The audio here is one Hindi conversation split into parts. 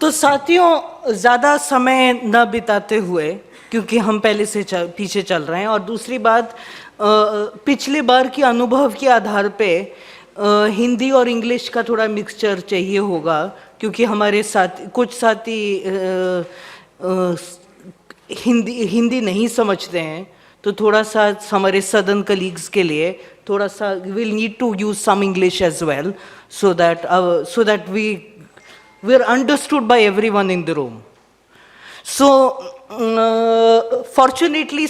तो साथियों, ज़्यादा समय न बिताते हुए, क्योंकि हम पहले से पीछे चल रहे हैं, और दूसरी बात, पिछले बार के अनुभव के आधार पे हिंदी और इंग्लिश का थोड़ा मिक्सचर चाहिए होगा, क्योंकि हमारे कुछ साथी हिंदी नहीं समझते हैं। तो थोड़ा सा हमारे सदन कलीग्स के लिए थोड़ा सा will need to use some English as well, so that we are understood by everyone in the room. So fortunately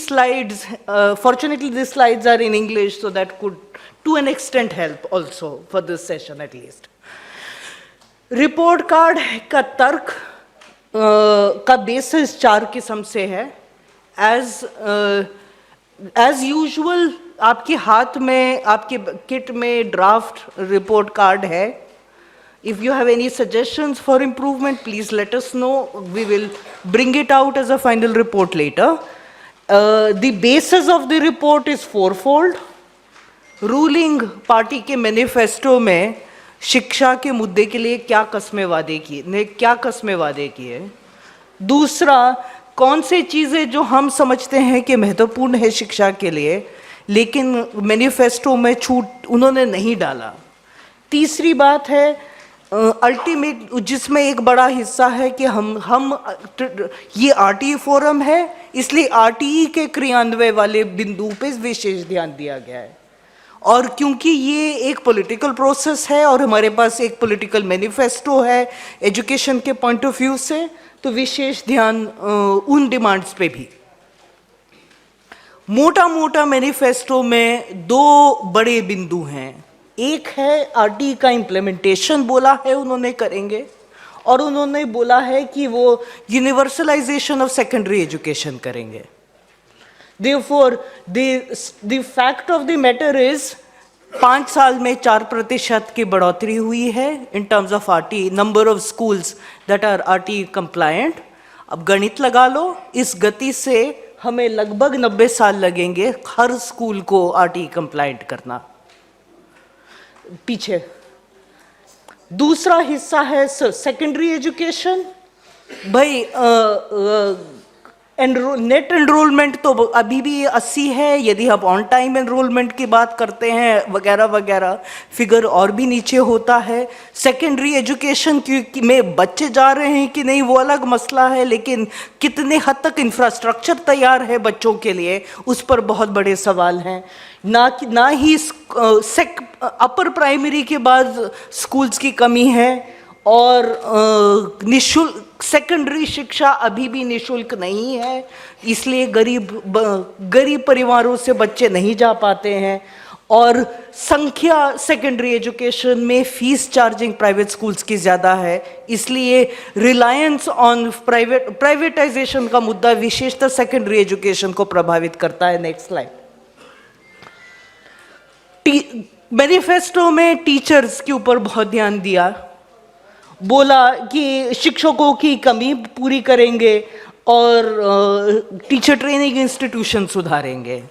these slides are in English, so that could to an extent help also for this session at least. Report card का तर्क का बेसिस 4 किस्म से है। एज यूजुअल आपके हाथ में, आपके किट में ड्राफ्ट रिपोर्ट कार्ड है। If you have any suggestions for improvement, please let us know. We will bring it out as a final report later. The basis of the report is fourfold. Ruling party के मैनिफेस्टो में शिक्षा के मुद्दे के लिए क्या कस्में वादे किए। दूसरा, कौन से चीज़ें जो हम समझते हैं कि महत्वपूर्ण है शिक्षा के लिए, लेकिन मैनिफेस्टो में छूट उन्होंने नहीं डाला। तीसरी बात है अल्टीमेट, जिसमें एक बड़ा हिस्सा है कि हम ये आरटीई फोरम है, इसलिए आरटीई के क्रियान्वयन वाले बिंदु पे विशेष ध्यान दिया गया है। और क्योंकि ये एक पॉलिटिकल प्रोसेस है और हमारे पास एक पॉलिटिकल मैनिफेस्टो है एजुकेशन के पॉइंट ऑफ व्यू से, तो विशेष ध्यान उन डिमांड्स पे भी। मोटा मैनिफेस्टो में 2 बड़े बिंदु हैं। एक है आरटीई का इम्प्लीमेंटेशन, बोला है उन्होंने करेंगे, और उन्होंने बोला है कि वो यूनिवर्सलाइजेशन ऑफ सेकेंडरी एजुकेशन करेंगे। Therefore, the fact of the matter is 5 साल में 4% की बढ़ोतरी हुई है in terms of RTE, number of schools that are RTE compliant। अब गणित लगा लो, इस गति से हमें लगभग 90 साल लगेंगे हर स्कूल को RTE compliant करना। पीछे दूसरा हिस्सा है सेकेंडरी एजुकेशन। भाई नेट एनरोलमेंट तो अभी भी 80 है, यदि हम ऑन टाइम एनरोलमेंट की बात करते हैं वगैरह वगैरह, फिगर और भी नीचे होता है। सेकेंडरी एजुकेशन में बच्चे जा रहे हैं कि नहीं वो अलग मसला है, लेकिन कितने हद तक इंफ्रास्ट्रक्चर तैयार है बच्चों के लिए, उस पर बहुत बड़े सवाल हैं। ना ही अपर प्राइमरी के बाद स्कूल्स की कमी है, और निःशुल्क सेकेंडरी शिक्षा अभी भी निःशुल्क नहीं है, इसलिए गरीब परिवारों से बच्चे नहीं जा पाते हैं। और संख्या सेकेंडरी एजुकेशन में फीस चार्जिंग प्राइवेट स्कूल्स की ज़्यादा है, इसलिए रिलायंस ऑन प्राइवेटाइजेशन का मुद्दा विशेषतः सेकेंडरी एजुकेशन को प्रभावित करता है। Next slide. मैनिफेस्टो में टीचर्स के ऊपर बहुत ध्यान दिया, बोला कि शिक्षकों की कमी पूरी करेंगे और टीचर ट्रेनिंग इंस्टीट्यूशन सुधारेंगे।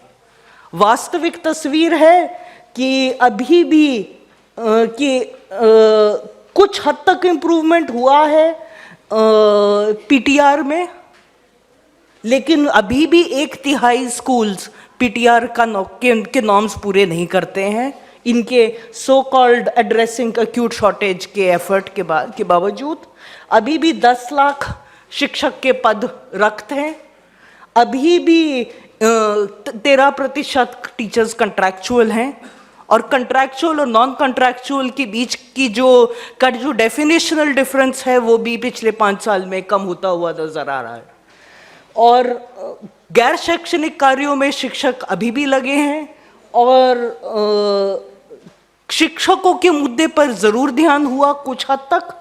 वास्तविक तस्वीर है कि अभी भी कुछ हद तक इम्प्रूवमेंट हुआ है पीटीआर में, लेकिन अभी भी 1/3 स्कूल्स पीटीआर के नॉर्म्स पूरे नहीं करते हैं, इनके so called addressing acute shortage के एफर्ट के बावजूद। अभी भी 10 लाख शिक्षक के पद रिक्त हैं। अभी भी 13% टीचर्स कंट्रैक्चुअल हैं, और कंट्रैक्चुअल और नॉन कंट्रैक्चुअल के बीच की जो डेफिनेशनल डिफरेंस है वो भी पिछले 5 साल में कम होता हुआ नजर आ रहा है। और गैर शैक्षणिक कार्यों में शिक्षक अभी भी लगे हैं, और शिक्षकों के मुद्दे पर जरूर ध्यान हुआ कुछ हद तक।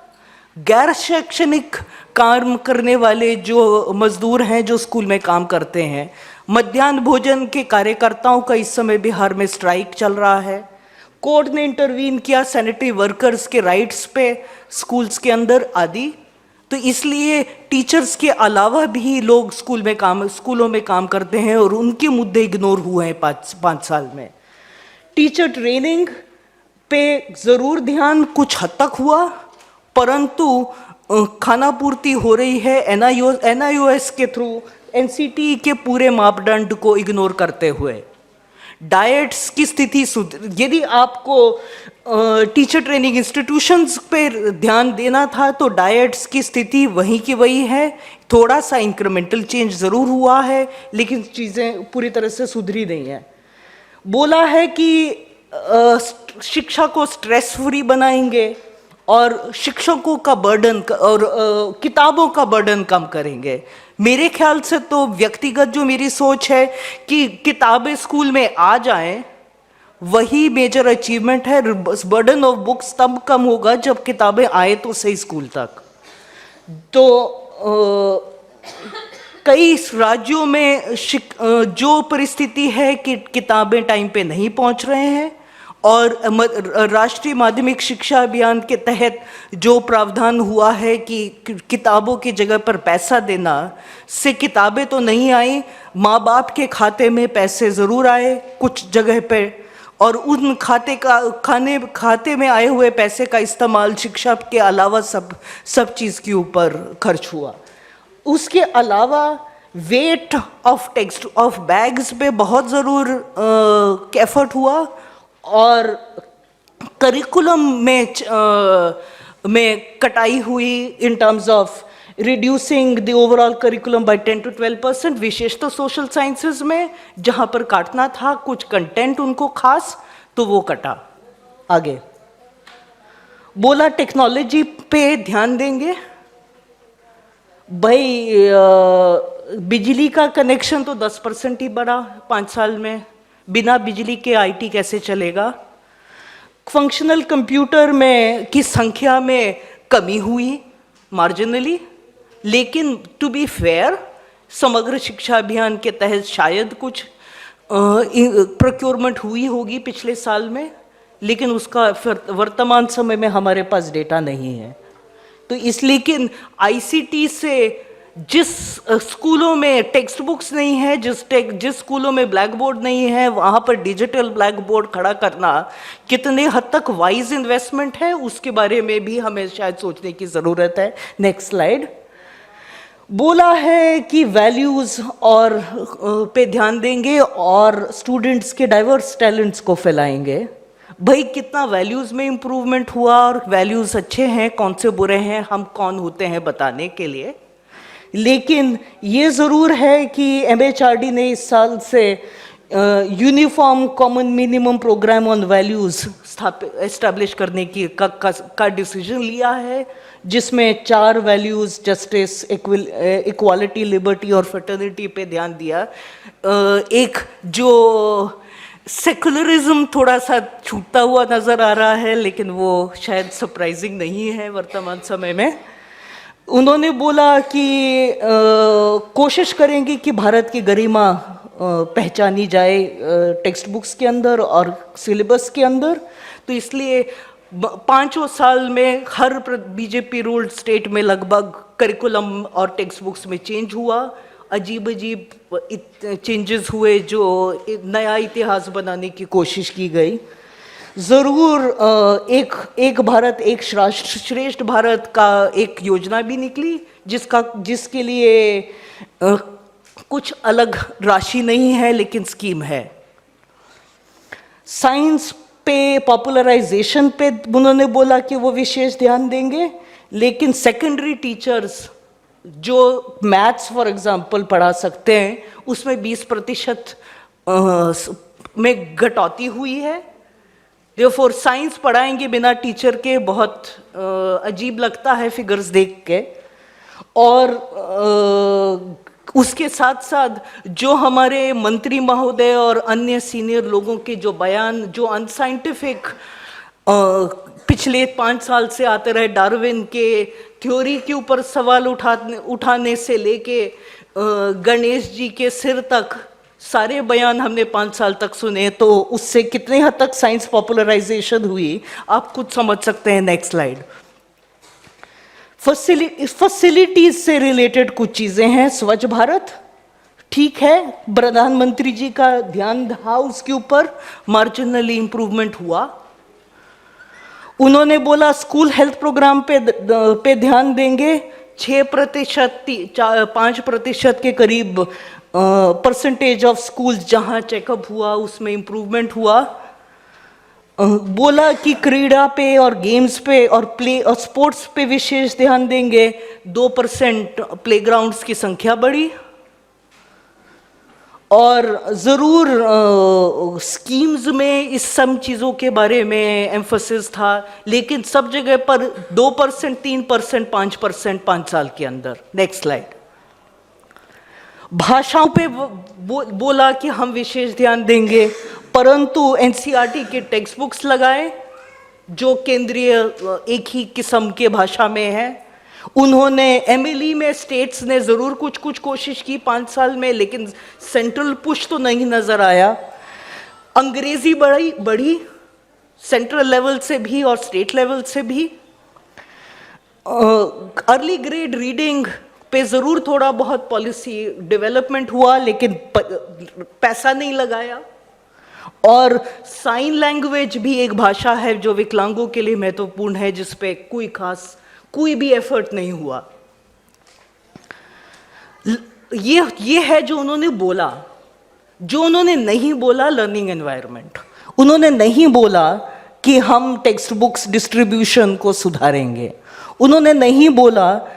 गैर शैक्षणिक काम करने वाले जो मजदूर हैं जो स्कूल में काम करते हैं, मध्याह्न भोजन के कार्यकर्ताओं का इस समय बिहार में स्ट्राइक चल रहा है। कोर्ट ने इंटरवीन किया सैनिटरी वर्कर्स के राइट्स पे स्कूल्स के अंदर आदि। तो इसलिए टीचर्स के अलावा भी लोग स्कूलों में काम करते हैं, और उनके मुद्दे इग्नोर हुए हैं 5 साल में। टीचर ट्रेनिंग पे ज़रूर ध्यान कुछ हद तक हुआ, परंतु खानापूर्ति हो रही है एनआईओएस के थ्रू, एनसीटी के पूरे मापदंड को इग्नोर करते हुए। डाइट्स की स्थिति यदि आपको टीचर ट्रेनिंग इंस्टीट्यूशंस पे ध्यान देना था तो डाइट्स की स्थिति वहीं की वही है। थोड़ा सा इंक्रीमेंटल चेंज ज़रूर हुआ है लेकिन चीज़ें पूरी तरह से सुधरी नहीं हैं। बोला है कि शिक्षा को स्ट्रेस फ्री बनाएंगे और शिक्षकों का बर्डन और किताबों का बर्डन कम करेंगे। मेरे ख्याल से तो व्यक्तिगत जो मेरी सोच है कि किताबें स्कूल में आ जाएं वही मेजर अचीवमेंट है। बर्डन ऑफ बुक्स तब कम होगा जब किताबें आए तो सही स्कूल तक। तो कई राज्यों में जो परिस्थिति है कि किताबें टाइम पे नहीं पहुंच रहे हैं और राष्ट्रीय माध्यमिक शिक्षा अभियान के तहत जो प्रावधान हुआ है कि किताबों की जगह पर पैसा देना से किताबें तो नहीं आई, माँ बाप के खाते में पैसे ज़रूर आए कुछ जगह पे, और उन खाते में आए हुए पैसे का इस्तेमाल शिक्षा के अलावा सब चीज़ के ऊपर खर्च हुआ। उसके अलावा weight of text of bags पे बहुत ज़रूर एफर्ट हुआ और करिकुलम में कटाई हुई in terms of reducing the overall curriculum by 10 to 12%, विशेषतः सोशल साइंसेज में जहाँ पर काटना था कुछ कंटेंट उनको खास तो वो कटा। आगे बोला टेक्नोलॉजी पे ध्यान देंगे। भाई बिजली का कनेक्शन तो 10% ही बढ़ा 5 साल में, बिना बिजली के आईटी कैसे चलेगा। फंक्शनल कंप्यूटर में की संख्या में कमी हुई मार्जिनली, लेकिन टू बी फेयर समग्र शिक्षा अभियान के तहत शायद कुछ प्रोक्योरमेंट हुई होगी पिछले साल में, लेकिन उसका वर्तमान समय में हमारे पास डेटा नहीं है। तो इसलिए कि आईसीटी से जिस स्कूलों में टेक्स्ट बुक्स नहीं है, जिस स्कूलों में ब्लैक बोर्ड नहीं है, वहाँ पर डिजिटल ब्लैक बोर्ड खड़ा करना कितने हद तक वाइज इन्वेस्टमेंट है उसके बारे में भी हमें शायद सोचने की ज़रूरत है। Next slide. बोला है कि वैल्यूज़ और पे ध्यान देंगे और स्टूडेंट्स के डाइवर्स टैलेंट्स को फैलाएंगे। भाई कितना वैल्यूज़ में इम्प्रूवमेंट हुआ और वैल्यूज़ अच्छे हैं कौन से बुरे हैं हम कौन होते हैं बताने के लिए, लेकिन ये ज़रूर है कि एमएचआरडी ने इस साल से uniform common minimum programme on values establish करने की का डिसीजन लिया है, जिसमें 4 वैल्यूज़ जस्टिस, इक्वालिटी, लिबर्टी और फ्रेटर्निटी पे ध्यान दिया। एक जो सेकुलरिज्म थोड़ा सा छूटता हुआ नज़र आ रहा है लेकिन वो शायद सरप्राइजिंग नहीं है वर्तमान समय में। उन्होंने बोला कि कोशिश करेंगे कि भारत की गरिमा पहचानी जाए टेक्स्ट बुक्स के अंदर और सिलेबस के अंदर। तो इसलिए 5 साल में हर बीजेपी रूल्ड स्टेट में लगभग करिकुलम और टेक्स्ट बुक्स में चेंज हुआ, अजीब चेंजेस हुए जो नया इतिहास बनाने की कोशिश की गई। ज़रूर एक भारत एक राष्ट्र श्रेष्ठ भारत का एक योजना भी निकली जिसके लिए कुछ अलग राशि नहीं है लेकिन स्कीम है। साइंस पे पॉपुलराइजेशन पे उन्होंने बोला कि वो विशेष ध्यान देंगे, लेकिन सेकेंडरी टीचर्स जो मैथ्स फॉर एग्जांपल पढ़ा सकते हैं उसमें 20% में कटौती हुई है। देयरफॉर साइंस पढ़ाएंगे बिना टीचर के बहुत अजीब लगता है फिगर्स देख के। और उसके साथ साथ जो हमारे मंत्री महोदय और अन्य सीनियर लोगों के जो बयान जो अनसाइंटिफिक पिछले 5 साल से आते रहे, डार्विन के थ्योरी के ऊपर सवाल उठाने से लेके गणेश जी के सिर तक सारे बयान हमने 5 साल तक सुने, तो उससे कितने हद तक साइंस पॉपुलराइजेशन हुई आप खुद समझ सकते हैं। Next slide. फैसिलिटीज से रिलेटेड कुछ चीजें हैं। स्वच्छ भारत ठीक है, प्रधानमंत्री जी का ध्यान था उसके ऊपर, मार्जिनली इंप्रूवमेंट हुआ। उन्होंने बोला स्कूल हेल्थ प्रोग्राम पे ध्यान देंगे, 6%, 5% के करीब परसेंटेज ऑफ स्कूल्स जहां चेकअप हुआ उसमें इम्प्रूवमेंट हुआ। बोला कि क्रीड़ा पे और गेम्स पे और प्ले और स्पोर्ट्स पे विशेष ध्यान देंगे, 2% प्लेग्राउंड्स की संख्या बढ़ी। और ज़रूर स्कीम्स में इस सब चीज़ों के बारे में एम्फोसिस था, लेकिन सब जगह पर 2%, 3%, 5% 5 साल के अंदर। Next slide. भाषाओं पे बोला कि हम विशेष ध्यान देंगे, परंतु एनसीईआरटी के टेक्स्ट बुक्स लगाए जो केंद्रीय एक ही किस्म के भाषा में है। उन्होंने एमएलई में स्टेट्स ने ज़रूर कुछ कुछ कोशिश की 5 साल में, लेकिन सेंट्रल पुश तो नहीं नज़र आया। अंग्रेजी बढ़ी सेंट्रल लेवल से भी और स्टेट लेवल से भी। अर्ली ग्रेड रीडिंग पे ज़रूर थोड़ा बहुत पॉलिसी डेवलपमेंट हुआ, लेकिन पैसा नहीं लगाया। और साइन लैंग्वेज भी एक भाषा है जो विकलांगों के लिए महत्वपूर्ण है, जिस पे कोई भी एफर्ट नहीं हुआ। ये है जो उन्होंने बोला। जो उन्होंने नहीं बोला, लर्निंग एनवायरनमेंट। उन्होंने नहीं बोला कि हम टेक्स्ट बुक्स डिस्ट्रीब्यूशन को सुधारेंगे। उन्होंने नहीं बोला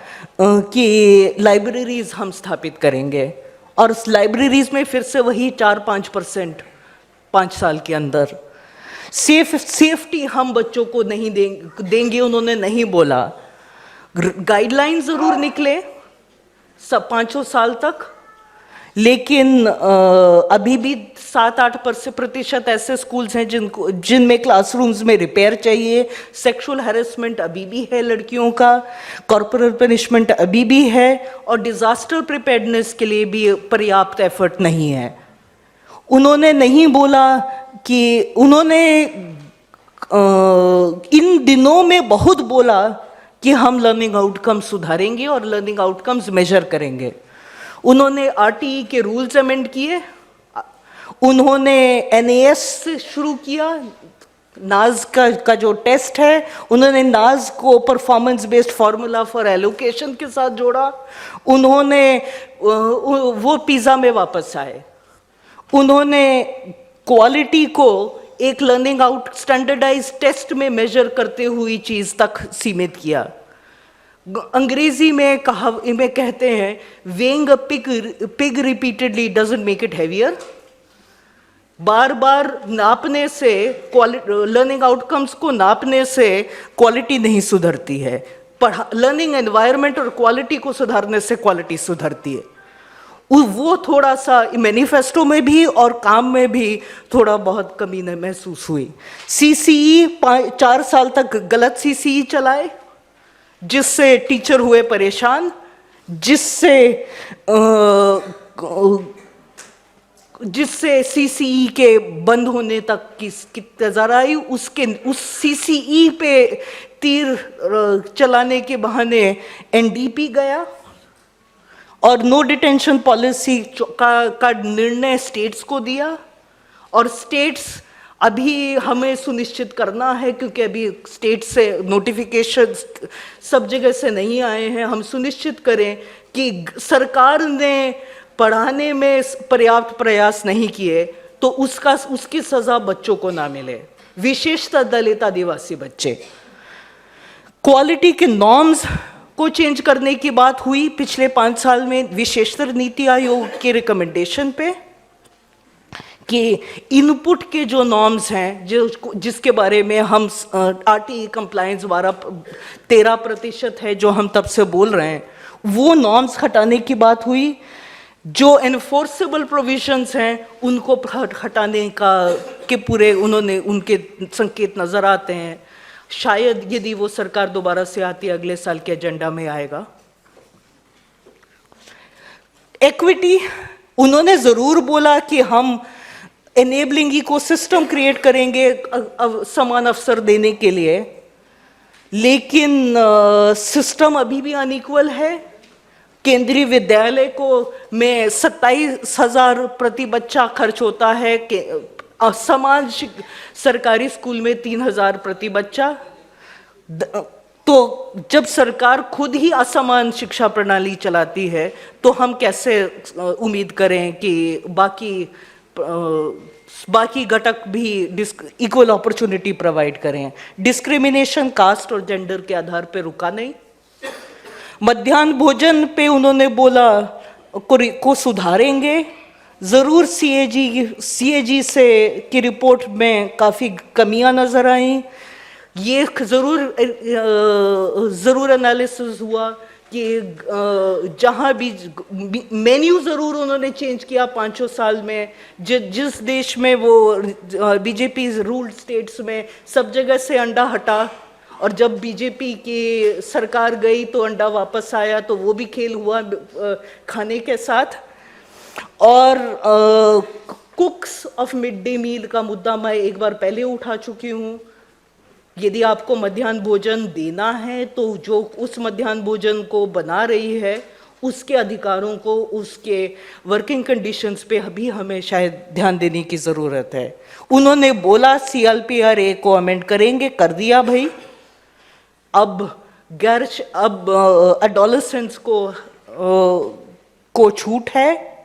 कि लाइब्रेरीज हम स्थापित करेंगे, और लाइब्रेरीज में फिर से वही 4-5% 5 साल के अंदर। सेफ्टी हम बच्चों को नहीं देंगे, उन्होंने नहीं बोला। गाइडलाइन ज़रूर निकले सब 5 साल तक, लेकिन अभी भी 7-8% ऐसे स्कूल्स हैं जिनमें क्लासरूम्स में रिपेयर चाहिए। सेक्सुअल हैरेसमेंट अभी भी है लड़कियों का, कॉर्पोरल पनिशमेंट अभी भी है, और डिजास्टर प्रिपेयर्डनेस के लिए भी पर्याप्त एफर्ट नहीं है। उन्होंने नहीं बोला कि उन्होंने इन दिनों में बहुत बोला कि हम लर्निंग आउटकम्स सुधारेंगे और लर्निंग आउटकम्स मेजर करेंगे। उन्होंने आरटीई के रूल्स अमेंड किए, उन्होंने एनएएस से शुरू किया, नाज का जो टेस्ट है, उन्होंने नाज को performance based formula for allocation के साथ जोड़ा। उन्होंने वो पिज़्ज़ा में वापस आए। उन्होंने क्वालिटी को एक लर्निंग आउट स्टैंडर्डाइज टेस्ट में मेजर करते हुई चीज़ तक सीमित किया। अंग्रेजी में कहते हैं, weighing a pig repeatedly doesn't make it heavier. बार बार नापने से, लर्निंग आउटकम्स को नापने से क्वालिटी नहीं सुधरती है। लर्निंग एनवायरनमेंट और क्वालिटी को सुधारने से क्वालिटी सुधरती है। वो थोड़ा सा मैनिफेस्टो में भी और काम में भी थोड़ा बहुत कमी महसूस हुई। सीसीई 4 साल तक गलत सीसीई चलाए, जिससे टीचर हुए परेशान, जिससे सीसीई के बंद होने तक की नजर आई। उस सीसीई पे तीर चलाने के बहाने एनडीपी गया, और नो डिटेंशन पॉलिसी का निर्णय स्टेट्स को दिया। और स्टेट्स अभी हमें सुनिश्चित करना है, क्योंकि अभी स्टेट से नोटिफिकेशन सब जगह से नहीं आए हैं, हम सुनिश्चित करें कि सरकार ने पढ़ाने में पर्याप्त प्रयास नहीं किए तो उसकी सज़ा बच्चों को ना मिले, विशेषतः दलित आदिवासी बच्चे। क्वालिटी के नॉर्म्स को चेंज करने की बात हुई पिछले 5 साल में, विशेषतर नीति आयोग के रिकमेंडेशन पे, कि इनपुट के जो नॉर्म्स हैं, जिसके बारे में हम आरटीई कंप्लायंस 13% है जो हम तब से बोल रहे हैं, वो नॉर्म्स हटाने की बात हुई। जो एनफोर्सेबल प्रोविजंस हैं उनको हटाने के पूरे उनके संकेत नजर आते हैं। शायद यदि वो सरकार दोबारा से आती है, अगले साल के एजेंडा में आएगा। इक्विटी, उन्होंने जरूर बोला कि हम एनेबलिंग इकोसिस्टम क्रिएट करेंगे समान अवसर देने के लिए, लेकिन सिस्टम अभी भी अनइक्वल है। केंद्रीय विद्यालय में 27,000 प्रति बच्चा खर्च होता है, समान सरकारी स्कूल में 3,000 प्रति बच्चा। तो जब सरकार खुद ही असमान शिक्षा प्रणाली चलाती है तो हम कैसे उम्मीद करें कि बाकी घटक भी इक्वल अपॉर्चुनिटी प्रोवाइड करें। डिस्क्रिमिनेशन कास्ट और जेंडर के आधार पे रुका नहीं। मध्याह्न भोजन पे उन्होंने बोला को सुधारेंगे जरूर। सीएजी से की रिपोर्ट में काफी कमियां नजर आई। ये जरूर एनालिसिस हुआ कि जहाँ भी मेन्यू ज़रूर उन्होंने चेंज किया 5 साल में। जिस देश में वो बीजेपी रूल्ड स्टेट्स में सब जगह से अंडा हटा और जब बीजेपी की सरकार गई तो अंडा वापस आया, तो वो भी खेल हुआ खाने के साथ। और cooks of mid day meal का मुद्दा मैं एक बार पहले उठा चुकी हूँ। यदि आपको मध्याह्न भोजन देना है तो जो उस मध्याह्न भोजन को बना रही है उसके अधिकारों को, उसके वर्किंग कंडीशंस पे भी हमें शायद ध्यान देने की ज़रूरत है। उन्होंने बोला CLPRA को अमेंड करेंगे, कर दिया भाई। अब एडोलेसेंट्स को छूट है।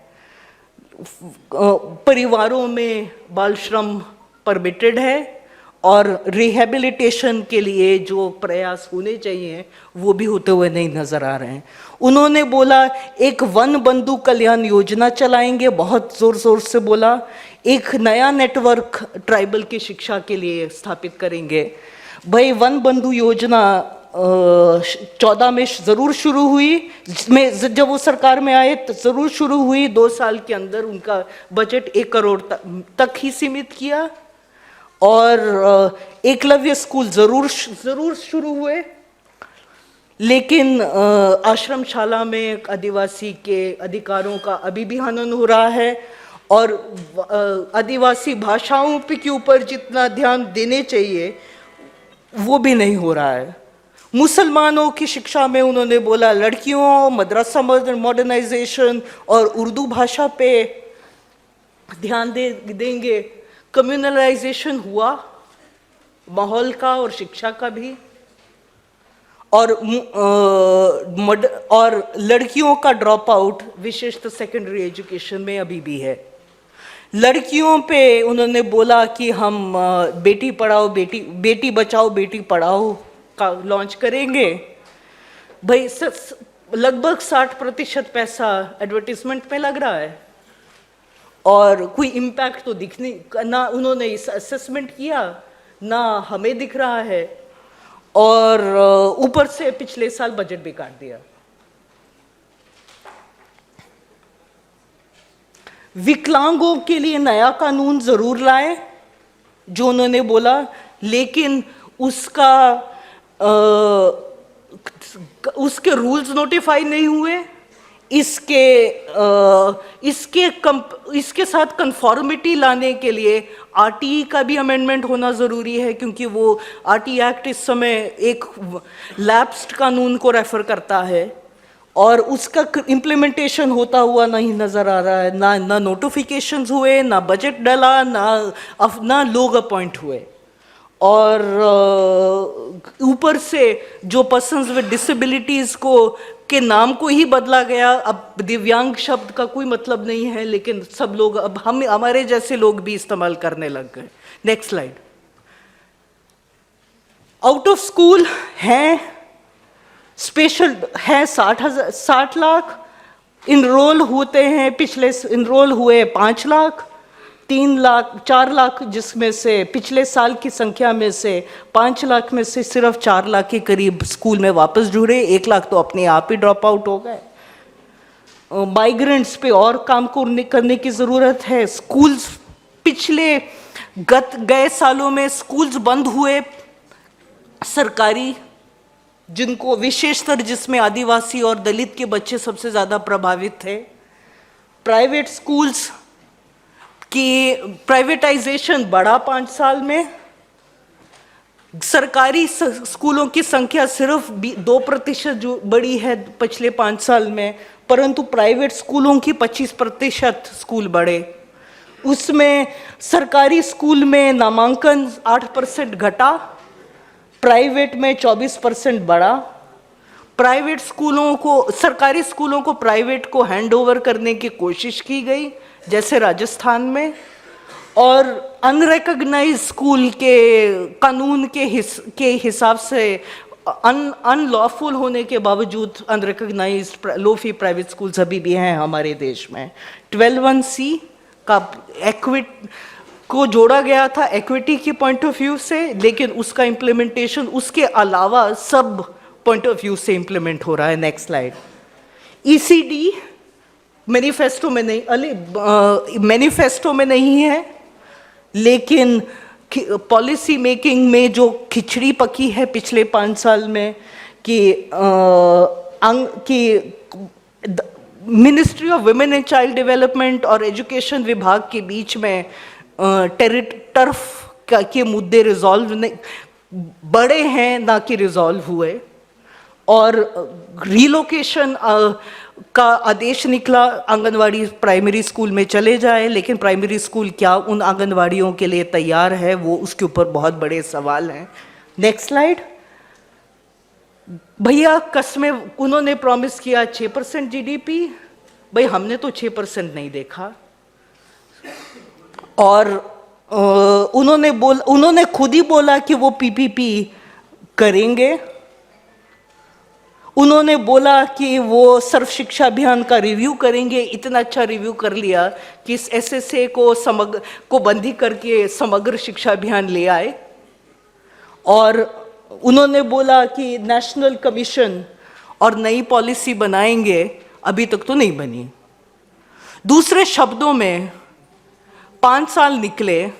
परिवारों में बाल श्रम परमिटेड है और रिहेबिलिटेशन के लिए जो प्रयास होने चाहिए वो भी होते हुए नहीं नजर आ रहे हैं। उन्होंने बोला एक वन बंधु कल्याण योजना चलाएंगे, बहुत जोर जोर से बोला। एक नया नेटवर्क ट्राइबल की शिक्षा के लिए स्थापित करेंगे। भाई वन बंधु योजना 14 में जरूर शुरू हुई, जिसमें जब वो सरकार में आए तो जरूर शुरू हुई। 2 साल के अंदर उनका बजट 1 करोड़ तक ही सीमित किया। और एकलव्य स्कूल जरूर शुरू हुए, लेकिन आश्रमशाला में आदिवासी के अधिकारों का अभी भी हनन हो रहा है। और आदिवासी भाषाओं के ऊपर जितना ध्यान देने चाहिए वो भी नहीं हो रहा है। मुसलमानों की शिक्षा में उन्होंने बोला लड़कियों, मदरसा मॉडर्नाइजेशन और उर्दू भाषा पे ध्यान देंगे। कम्युनलाइजेशन हुआ माहौल का और शिक्षा का भी। और लड़कियों का ड्रॉप आउट विशेषतः सेकेंडरी एजुकेशन में अभी भी है। लड़कियों पे उन्होंने बोला कि हम बेटी बचाओ बेटी पढ़ाओ का लॉन्च करेंगे। भाई लगभग 60% पैसा एडवर्टीजमेंट में लग रहा है और कोई इम्पैक्ट तो दिख नहीं, ना उन्होंने इस असेसमेंट किया ना हमें दिख रहा है। और ऊपर से पिछले साल बजट भी काट दिया। विकलांगों के लिए नया कानून जरूर लाए जो उन्होंने बोला, लेकिन उसके रूल्स नोटिफाई नहीं हुए। इसके साथ कंफॉर्मिटी लाने के लिए आरटीई का भी अमेंडमेंट होना ज़रूरी है, क्योंकि वो आरटीई एक्ट इस समय एक लैप्स्ड कानून को रेफर करता है और उसका इम्प्लीमेंटेशन होता हुआ नहीं नज़र आ रहा है। ना नोटिफिकेशंस हुए, ना बजट डला, ना लोग अपॉइंट हुए। और ऊपर से जो पर्सन्स विद डिसेबिलिटीज़ के नाम को ही बदला गया। अब दिव्यांग शब्द का कोई मतलब नहीं है, लेकिन सब लोग अब हमारे जैसे लोग भी इस्तेमाल करने लग गए। Next slide. Out of school हैं, स्पेशल है 60 लाख। इनरोल होते हैं, पिछले इनरोल हुए 5 लाख, 4 लाख, जिसमें से पिछले साल की संख्या में से 5 लाख में से सिर्फ 4 लाख के करीब स्कूल में वापस जुड़े। 1 लाख तो अपने आप ही ड्रॉप आउट हो गए। माइग्रेंट्स पे और काम करने की ज़रूरत है। स्कूल्स गए सालों में स्कूल्स बंद हुए सरकारी, जिनको विशेषकर जिसमें आदिवासी और दलित के बच्चे सबसे ज़्यादा प्रभावित थे। प्राइवेट स्कूल्स की प्राइवेटाइजेशन बढ़ा 5 साल में। सरकारी स्कूलों की संख्या सिर्फ 2% जो बढ़ी है पिछले 5 साल में, परंतु प्राइवेट स्कूलों की 25% स्कूल बढ़े। उसमें सरकारी स्कूल में नामांकन 8% घटा, प्राइवेट में 24% बढ़ा। प्राइवेट स्कूलों को, सरकारी स्कूलों को प्राइवेट को हैंड ओवर करने की कोशिश की गई, जैसे राजस्थान में। और अनरिकग्नाइज स्कूल के कानून के हिसाब से अनलॉफुल होने के बावजूद अनरिकग्नाइज लो फी प्राइवेट स्कूल्स अभी भी हैं हमारे देश में। 12(1)(c) का को जोड़ा गया था एक्विटी के पॉइंट ऑफ व्यू से, लेकिन उसका इम्प्लीमेंटेशन उसके अलावा सब पॉइंट ऑफ व्यू से इम्प्लीमेंट हो रहा है। Next slide. ईसीडी मैनिफेस्टो में नहीं, मैनिफेस्टो में नहीं है, लेकिन पॉलिसी मेकिंग में जो खिचड़ी पकी है पिछले 5 साल में कि ministry of women and child development और एजुकेशन विभाग के बीच में टर्फ के मुद्दे रिजॉल्व बड़े हैं, ना कि रिजॉल्व हुए। और रिलोकेशन का आदेश निकला, आंगनवाड़ी प्राइमरी स्कूल में चले जाए, लेकिन प्राइमरी स्कूल क्या उन आंगनवाड़ियों के लिए तैयार है, वो उसके ऊपर बहुत बड़े सवाल हैं। Next slide. भैया कस्में उन्होंने प्रॉमिस किया 6% जीडीपी, भाई हमने तो 6% नहीं देखा। और उन्होंने खुद ही बोला कि वो पीपीपी करेंगे। उन्होंने बोला कि वो सर्व शिक्षा अभियान का रिव्यू करेंगे। इतना अच्छा रिव्यू कर लिया कि इस एसएसए को बंदी करके समग्र शिक्षा अभियान ले आए। और उन्होंने बोला कि नेशनल कमीशन और नई पॉलिसी बनाएंगे, अभी तक तो नहीं बनी। दूसरे शब्दों में 5 साल निकले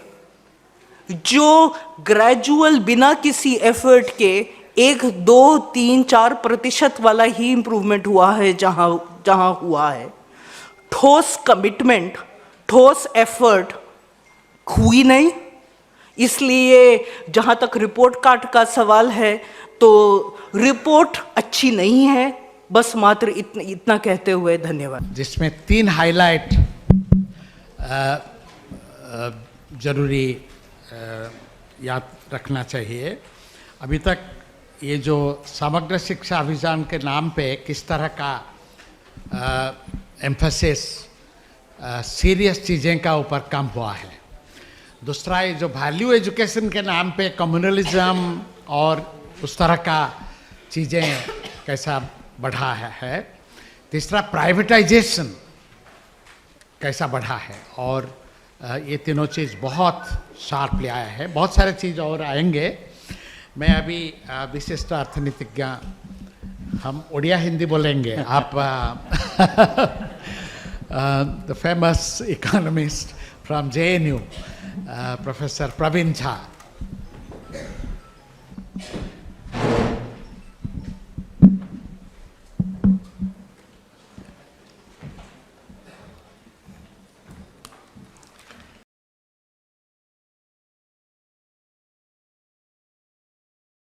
जो ग्रेजुअल बिना किसी एफर्ट के 1, 2, 3, 4% वाला ही इम्प्रूवमेंट हुआ है जहां हुआ है। ठोस कमिटमेंट, ठोस एफर्ट हुई नहीं। इसलिए जहां तक रिपोर्ट कार्ड का सवाल है, तो रिपोर्ट अच्छी नहीं है। बस मात्र इतना कहते हुए धन्यवाद। जिसमें 3 हाईलाइट जरूरी याद रखना चाहिए। अभी तक ये जो समग्र शिक्षा अभियान के नाम पे किस तरह का एम्फेसिस सीरियस चीज़ें का ऊपर कम हुआ है। दूसरा, ये जो वैल्यू एजुकेशन के नाम पे कम्युनलिज्म और उस तरह का चीज़ें कैसा बढ़ा है। तीसरा, प्राइवेटाइजेशन कैसा बढ़ा है। और ये तीनों चीज़ बहुत शार्प ले आया है। बहुत सारे चीज़ और आएंगे। मैं अभी विशिष्ट अर्थनीतिज्ञ, हम उड़िया हिंदी बोलेंगे, आप the famous economist from JNU, professor Praveen Jha